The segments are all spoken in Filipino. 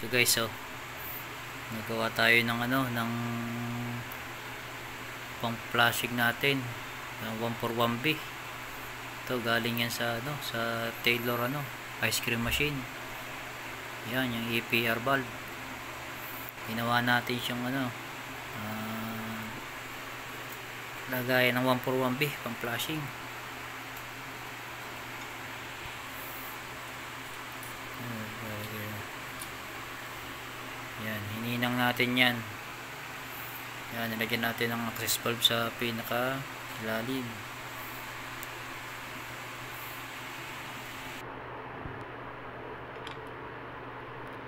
Ito guys, oh, nagawa tayo ng ng pang flashing natin ng 141B. Ito galing yan sa sa Taylor ice cream machine. Yan yung EPR valve. Ginawa natin siyang lagayan ng 141B pang flashing. Yan, hininang natin yan. Yan, nilagyan natin ng access valve sa pinaka ilalim.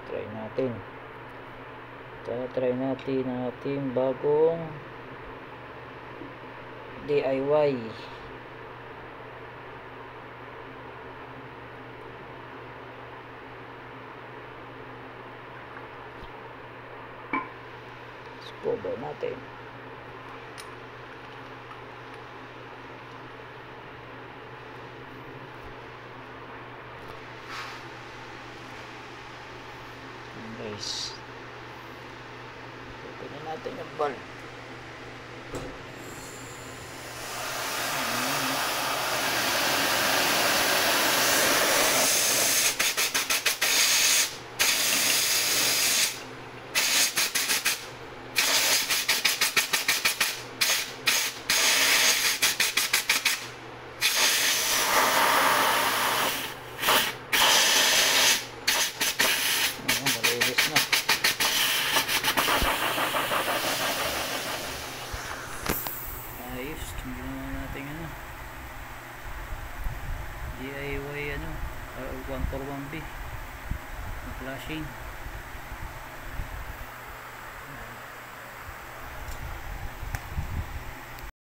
Try natin ang ating bagong DIY. Cover natin. Guys, open natin yung valve. DIY 141B flashing.